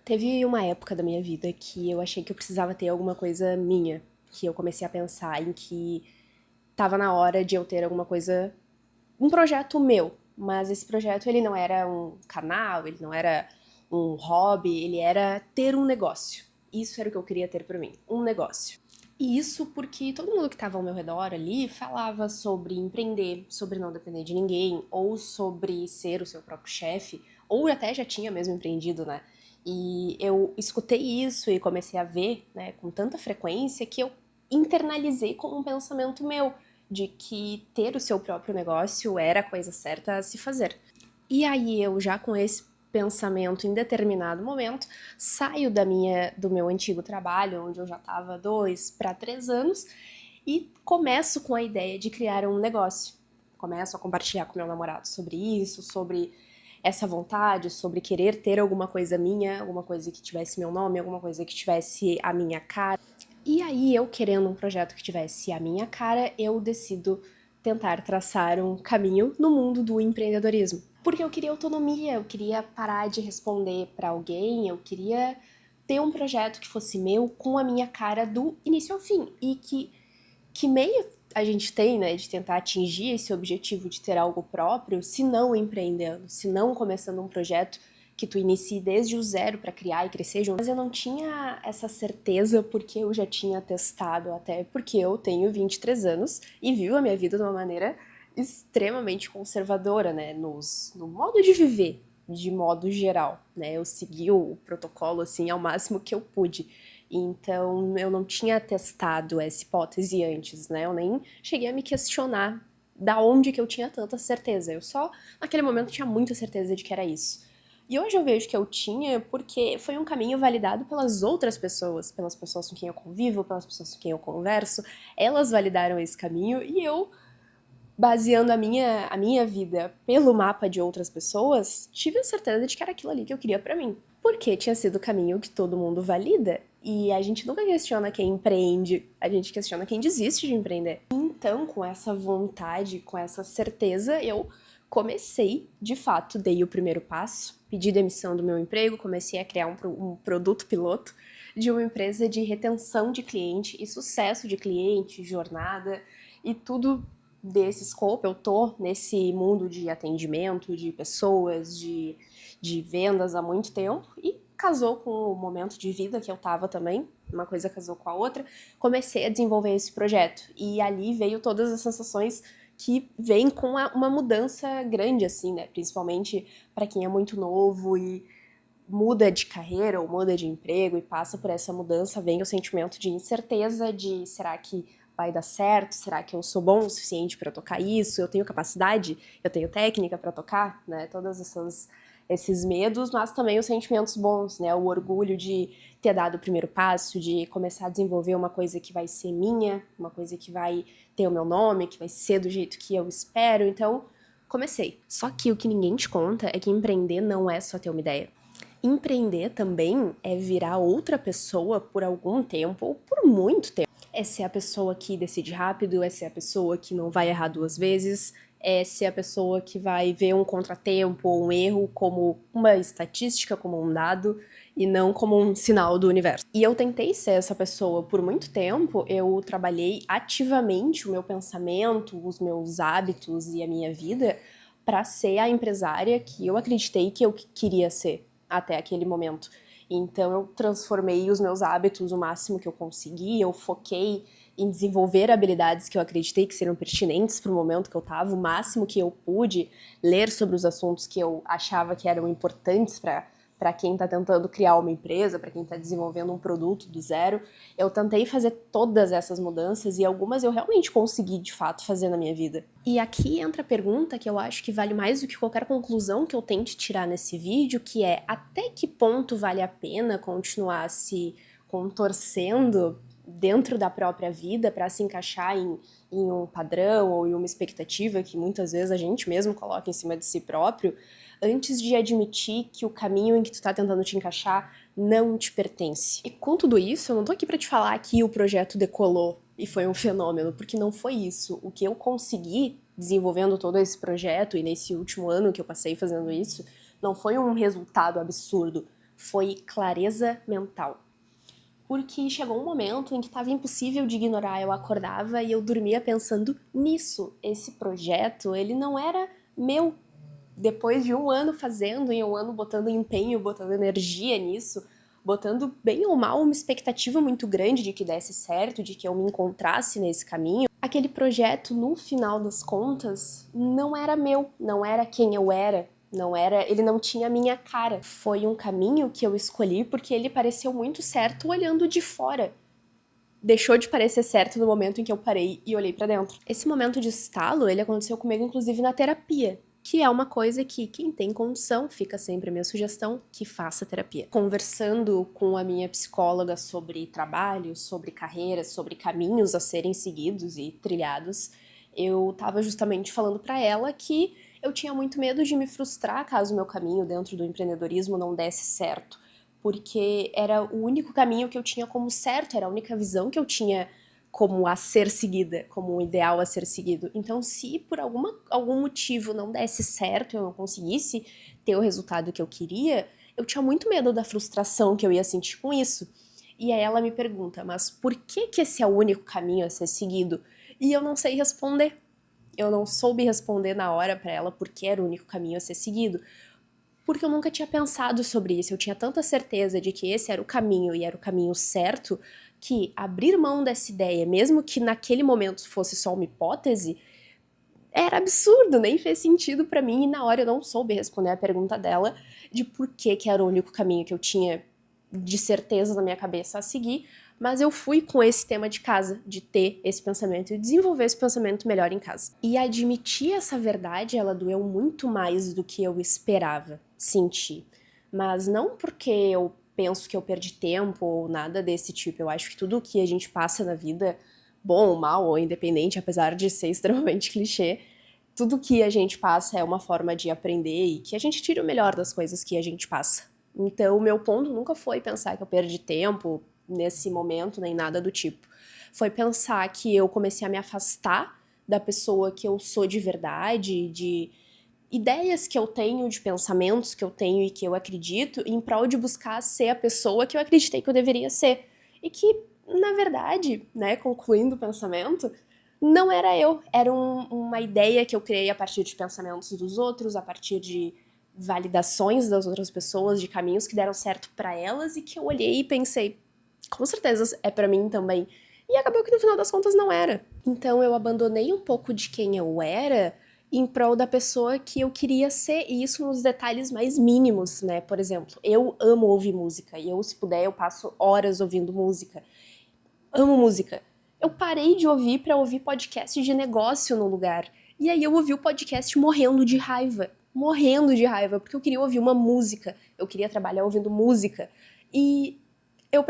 Teve uma época da minha vida que eu achei que eu precisava ter alguma coisa minha, que eu comecei a pensar em que tava na hora de eu ter alguma coisa, um projeto meu, mas esse projeto ele não era um canal, ele não era um hobby, ele era ter um negócio. Isso era o que eu queria ter pra mim, um negócio. E isso porque todo mundo que estava ao meu redor ali falava sobre empreender, sobre não depender de ninguém, ou sobre ser o seu próprio chefe, ou até já tinha mesmo empreendido, né? E eu escutei isso e comecei a ver, né, com tanta frequência que eu internalizei como um pensamento meu de que ter o seu próprio negócio era a coisa certa a se fazer. E aí eu já com esse pensamento em determinado momento saio do meu antigo trabalho, onde eu já estava 2 para 3 anos, e começo com a ideia de criar um negócio. Começo a compartilhar com meu namorado sobre isso, sobre essa vontade, sobre querer ter alguma coisa minha, alguma coisa que tivesse meu nome, alguma coisa que tivesse a minha cara. E aí, eu querendo um projeto que tivesse a minha cara, eu decido tentar traçar um caminho no mundo do empreendedorismo. Porque eu queria autonomia, eu queria parar de responder para alguém, eu queria ter um projeto que fosse meu com a minha cara do início ao fim. E que meio a gente tem, né, de tentar atingir esse objetivo de ter algo próprio, se não empreendendo, se não começando um projeto que tu inicie desde o zero para criar e crescer junto. Mas eu não tinha essa certeza porque eu já tinha testado, até porque eu tenho 23 anos e vivo a minha vida de uma maneira extremamente conservadora, né, no modo de viver, de modo geral, né? Eu segui o protocolo assim ao máximo que eu pude. Então, eu não tinha testado essa hipótese antes, né? Eu nem cheguei a me questionar da onde que eu tinha tanta certeza. Eu só, naquele momento, tinha muita certeza de que era isso. E hoje eu vejo que eu tinha porque foi um caminho validado pelas outras pessoas, pelas pessoas com quem eu convivo, pelas pessoas com quem eu converso. Elas validaram esse caminho e eu, baseando a minha vida pelo mapa de outras pessoas, tive a certeza de que era aquilo ali que eu queria pra mim. Porque tinha sido o caminho que todo mundo valida. E a gente nunca questiona quem empreende, a gente questiona quem desiste de empreender. Então, com essa vontade, com essa certeza, eu comecei, de fato, dei o primeiro passo, pedi demissão do meu emprego, comecei a criar um produto piloto de uma empresa de retenção de cliente e sucesso de cliente, jornada e tudo desse scope. Eu tô nesse mundo de atendimento, de pessoas, de vendas há muito tempo e casou com o momento de vida que eu tava também, uma coisa casou com a outra, comecei a desenvolver esse projeto e ali veio todas as sensações que vêm com uma mudança grande assim, né, principalmente para quem é muito novo e muda de carreira ou muda de emprego e passa por essa mudança, vem o sentimento de incerteza de será que vai dar certo? Será que eu sou bom o suficiente para tocar isso? Eu tenho capacidade? Eu tenho técnica para tocar? Né? Todas esses medos, mas também os sentimentos bons, né? O orgulho de ter dado o primeiro passo, de começar a desenvolver uma coisa que vai ser minha, uma coisa que vai ter o meu nome, que vai ser do jeito que eu espero. Então, comecei. Só que o que ninguém te conta é que empreender não é só ter uma ideia. Empreender também é virar outra pessoa por algum tempo ou por muito tempo. É ser a pessoa que decide rápido, é ser a pessoa que não vai errar 2 vezes, é ser a pessoa que vai ver um contratempo ou um erro como uma estatística, como um dado, e não como um sinal do universo. E eu tentei ser essa pessoa por muito tempo, eu trabalhei ativamente o meu pensamento, os meus hábitos e a minha vida para ser a empresária que eu acreditei que eu queria ser até aquele momento. Então eu transformei os meus hábitos o máximo que eu consegui, eu foquei em desenvolver habilidades que eu acreditei que seriam pertinentes para o momento que eu estava, o máximo que eu pude ler sobre os assuntos que eu achava que eram importantes para quem está tentando criar uma empresa, para quem está desenvolvendo um produto do zero. Eu tentei fazer todas essas mudanças e algumas eu realmente consegui de fato fazer na minha vida. E aqui entra a pergunta que eu acho que vale mais do que qualquer conclusão que eu tente tirar nesse vídeo, que é até que ponto vale a pena continuar se contorcendo dentro da própria vida para se encaixar em um padrão ou em uma expectativa que muitas vezes a gente mesmo coloca em cima de si próprio, antes de admitir que o caminho em que tu tá tentando te encaixar não te pertence. E com tudo isso, eu não tô aqui para te falar que o projeto decolou e foi um fenômeno, porque não foi isso. O que eu consegui desenvolvendo todo esse projeto e nesse último ano que eu passei fazendo isso, não foi um resultado absurdo. foi clareza mental. Porque chegou um momento em que estava impossível de ignorar, eu acordava e eu dormia pensando nisso. Esse projeto, ele não era meu. Depois de um ano fazendo, em um ano botando empenho, botando energia nisso, botando bem ou mal uma expectativa muito grande de que desse certo, de que eu me encontrasse nesse caminho, aquele projeto, no final das contas, não era meu, não era quem eu era, não era, ele não tinha a minha cara. Foi um caminho que eu escolhi porque ele pareceu muito certo olhando de fora. Deixou de parecer certo no momento em que eu parei e olhei pra dentro. Esse momento de estalo, ele aconteceu comigo inclusive na terapia, que é uma coisa que quem tem condição, fica sempre a minha sugestão, que faça terapia. Conversando com a minha psicóloga sobre trabalho, sobre carreira, sobre caminhos a serem seguidos e trilhados, eu tava justamente falando pra ela que eu tinha muito medo de me frustrar caso o meu caminho dentro do empreendedorismo não desse certo, porque era o único caminho que eu tinha como certo, era a única visão que eu tinha como a ser seguida, como um ideal a ser seguido. Então, se por algum motivo não desse certo, eu não conseguisse ter o resultado que eu queria, eu tinha muito medo da frustração que eu ia sentir com isso. E aí ela me pergunta, mas por que que esse é o único caminho a ser seguido? E eu não sei responder. Eu não soube responder na hora pra ela por que era o único caminho a ser seguido, porque eu nunca tinha pensado sobre isso. Eu tinha tanta certeza de que esse era o caminho e era o caminho certo, que abrir mão dessa ideia, mesmo que naquele momento fosse só uma hipótese, era absurdo, nem fez sentido pra mim, e na hora eu não soube responder a pergunta dela de por que era o único caminho que eu tinha de certeza na minha cabeça a seguir, mas eu fui com esse tema de casa, de ter esse pensamento e desenvolver esse pensamento melhor em casa. E admitir essa verdade, ela doeu muito mais do que eu esperava sentir. Mas não porque eu penso que eu perdi tempo ou nada desse tipo. Eu acho que tudo o que a gente passa na vida, bom ou mal ou independente, apesar de ser extremamente clichê, tudo que a gente passa é uma forma de aprender e que a gente tire o melhor das coisas que a gente passa. Então, o meu ponto nunca foi pensar que eu perdi tempo nesse momento, nem nada do tipo. Foi pensar que eu comecei a me afastar da pessoa que eu sou de verdade, de ideias que eu tenho, de pensamentos que eu tenho e que eu acredito, em prol de buscar ser a pessoa que eu acreditei que eu deveria ser. E que, na verdade, né, concluindo o pensamento, não era eu. Era uma ideia que eu criei a partir de pensamentos dos outros, a partir de validações das outras pessoas, de caminhos que deram certo pra elas e que eu olhei e pensei, com certeza é pra mim também. E acabou que no final das contas não era. Então eu abandonei um pouco de quem eu era em prol da pessoa que eu queria ser, e isso nos detalhes mais mínimos, né? Por exemplo, eu amo ouvir música, e eu, se puder, eu passo horas ouvindo música. Amo música. Eu parei de ouvir pra ouvir podcast de negócio no lugar. E aí eu ouvi o podcast morrendo de raiva, porque eu queria ouvir uma música, eu queria trabalhar ouvindo música. E eu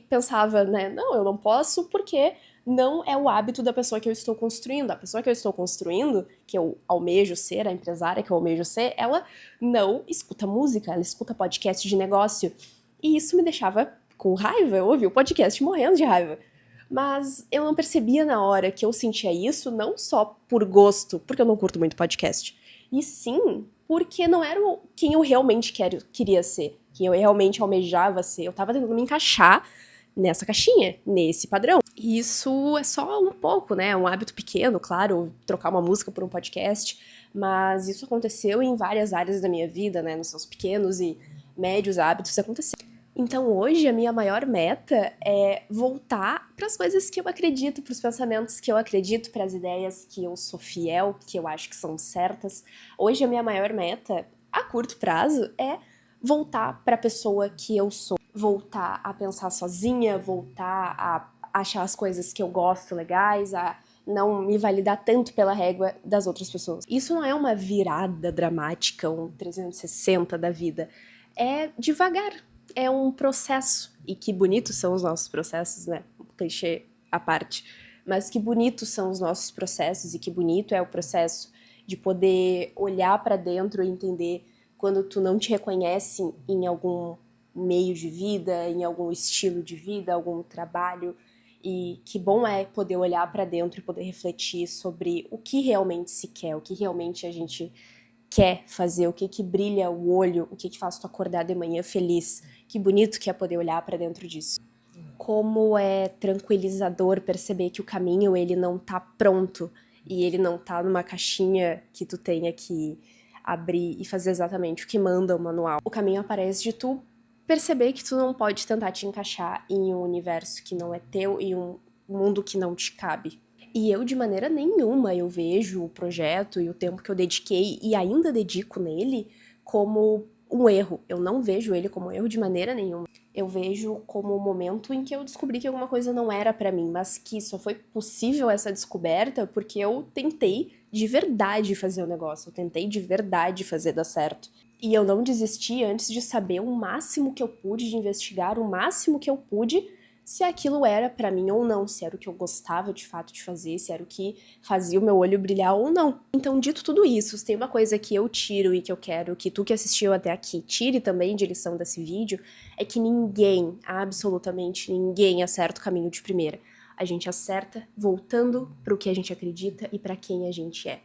pensava, né, não, eu não posso porque não é o hábito da pessoa que eu estou construindo. A pessoa que eu estou construindo, que eu almejo ser, a empresária que eu almejo ser, ela não escuta música, ela escuta podcast de negócio. E isso me deixava com raiva, eu ouvi o podcast morrendo de raiva. Mas eu não percebia na hora que eu sentia isso, não só por gosto, porque eu não curto muito podcast, e sim porque não era quem eu realmente queria ser, quem eu realmente almejava ser. Eu tava tentando me encaixar nessa caixinha, nesse padrão. E isso é só um pouco, né? Um hábito pequeno, claro, trocar uma música por um podcast, mas isso aconteceu em várias áreas da minha vida, né? Nos seus pequenos e médios hábitos aconteceu. Então hoje a minha maior meta é voltar para as coisas que eu acredito, para os pensamentos que eu acredito, para as ideias que eu sou fiel, que eu acho que são certas. Hoje a minha maior meta, a curto prazo, é voltar para a pessoa que eu sou, voltar a pensar sozinha, voltar a achar as coisas que eu gosto legais, a não me validar tanto pela régua das outras pessoas. Isso não é uma virada dramática, um 360 da vida. É devagar, é um processo. E que bonitos são os nossos processos, né? Um clichê à parte. Mas que bonitos são os nossos processos e que bonito é o processo de poder olhar para dentro e entender quando tu não te reconhece em algum meio de vida, em algum estilo de vida, algum trabalho. E que bom é poder olhar para dentro e poder refletir sobre o que realmente se quer, o que realmente a gente quer fazer, o que que brilha o olho, o que que faz tu acordar de manhã feliz. Que bonito que é poder olhar pra dentro disso. Como é tranquilizador perceber que o caminho ele não tá pronto e ele não tá numa caixinha que tu tenha que abrir e fazer exatamente o que manda o manual. O caminho aparece de tu perceber que tu não pode tentar te encaixar em um universo que não é teu e um mundo que não te cabe. E eu, de maneira nenhuma, eu vejo o projeto e o tempo que eu dediquei e ainda dedico nele como um erro. Eu não vejo ele como um erro de maneira nenhuma. Eu vejo como o momento em que eu descobri que alguma coisa não era pra mim, mas que só foi possível essa descoberta porque eu tentei de verdade fazer o negócio, eu tentei de verdade fazer dar certo. E eu não desisti antes de saber o máximo que eu pude, de investigar o máximo que eu pude, se aquilo era pra mim ou não, se era o que eu gostava de fato de fazer, se era o que fazia o meu olho brilhar ou não. Então, dito tudo isso, se tem uma coisa que eu tiro e que eu quero que tu que assistiu até aqui tire também de lição desse vídeo, é que ninguém, absolutamente ninguém, acerta o caminho de primeira. A gente acerta voltando pro que a gente acredita e pra quem a gente é.